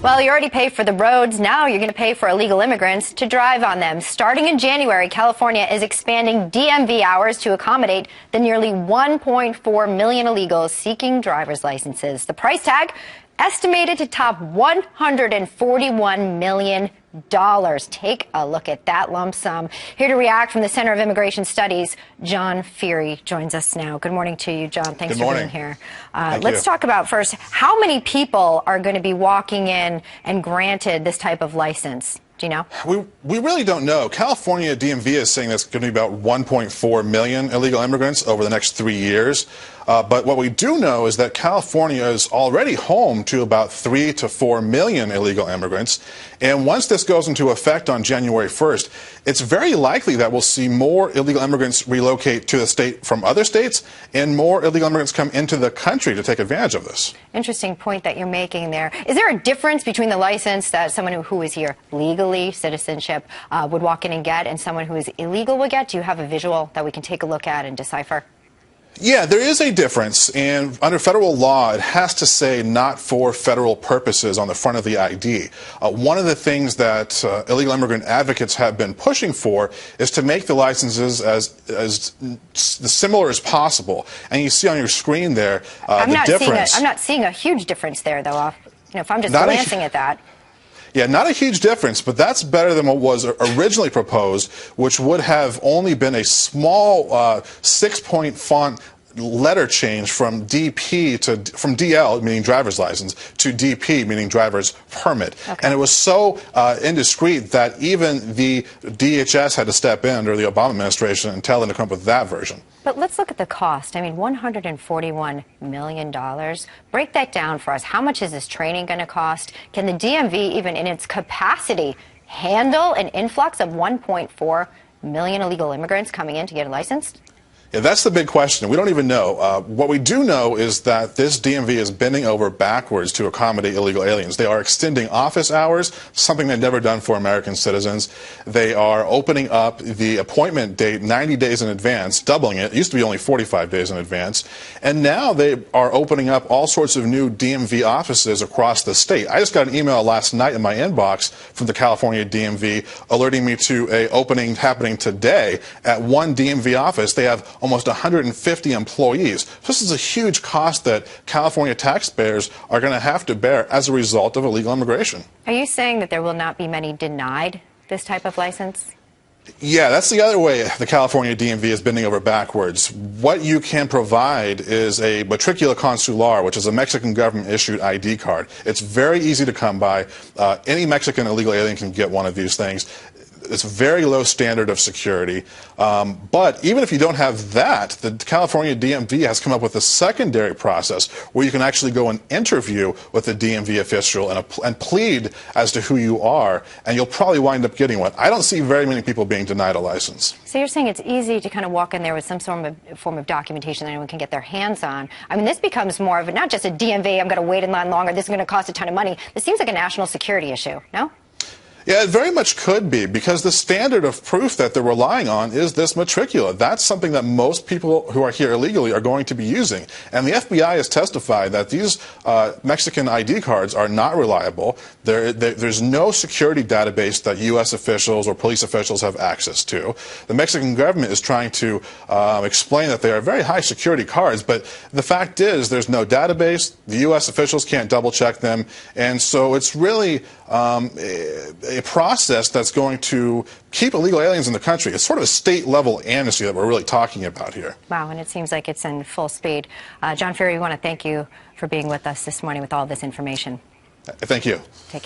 Well, you already pay for the roads. Now you're going to pay for illegal immigrants to drive on them. Starting in January, California is expanding DMV hours to accommodate the nearly 1.4 million illegals seeking driver's licenses. The price tag estimated to top $141 million. Take a look at that lump sum. Here to react from the Center of Immigration Studies, John Feary joins us now. Good morning to you, John. Thanks for being here. Let's talk about first, how many people are going to be walking in and granted this type of license? Do you know? We really don't know. California DMV is saying that's going to be about 1.4 million illegal immigrants over the next 3 years. But what we do know is that California is already home to about 3 to 4 million illegal immigrants. And once this goes into effect on January 1st, it's very likely that we'll see more illegal immigrants relocate to the state from other states and more illegal immigrants come into the country to take advantage of this. Interesting point that you're making there. Is there a difference between the license that someone who is here legally, citizenship, would walk in and get, and someone who is illegal would get? Do you have a visual that we can take a look at and decipher? Yeah, there is a difference, and under federal law, it has to say not for federal purposes on the front of the ID. One of the things that illegal immigrant advocates have been pushing for is to make the licenses as similar as possible. And you see on your screen there the difference. I'm not seeing a huge difference there, though. If I'm just glancing at that. Yeah, not a huge difference, but that's better than what was originally proposed, which would have only been a small 6-point font letter change from from DL, meaning driver's license, to DP, meaning driver's permit. Okay. And it was so indiscreet that even the DHS had to step in, or the Obama administration, and tell them to come up with that version. But let's look at the cost. I mean, $141 million. Break that down for us. How much is this training going to cost? Can the DMV, even in its capacity, handle an influx of 1.4 million illegal immigrants coming in to get licensed? Yeah, that's the big question. We don't even know. What we do know is that this DMV is bending over backwards to accommodate illegal aliens. They are extending office hours, something they've never done for American citizens. They are opening up the appointment date 90 days in advance, doubling it. It used to be only 45 days in advance. And now they are opening up all sorts of new DMV offices across the state. I just got an email last night in my inbox from the California DMV alerting me to an opening happening today at one DMV office. They have almost 150 employees. This is a huge cost that California taxpayers are going to have to bear as a result of illegal immigration. Are you saying that there will not be many denied this type of license? Yeah, that's the other way the California DMV is bending over backwards. What you can provide is a matricula consular, which is a Mexican government-issued ID card. It's very easy to come by. Any Mexican illegal alien can get one of these things. It's a very low standard of security. But even if you don't have that, the California DMV has come up with a secondary process where you can actually go and interview with the DMV official and plead as to who you are, and you'll probably wind up getting one. I don't see very many people being denied a license. So you're saying it's easy to kind of walk in there with some form of documentation that anyone can get their hands on. I mean, this becomes more of not just a DMV, I'm going to wait in line longer, this is going to cost a ton of money. This seems like a national security issue, no? Yeah, it very much could be, because the standard of proof that they're relying on is this matricula. That's something that most people who are here illegally are going to be using. And the FBI has testified that these Mexican ID cards are not reliable. There's no security database that U.S. officials or police officials have access to. The Mexican government is trying to explain that they are very high security cards, but the fact is there's no database. The U.S. officials can't double check them. And so it's really a process that's going to keep illegal aliens in the country. It's sort of a state-level amnesty that we're really talking about here. Wow, and it seems like it's in full speed. John Feary, we want to thank you for being with us this morning with all this information. Thank you. Take care.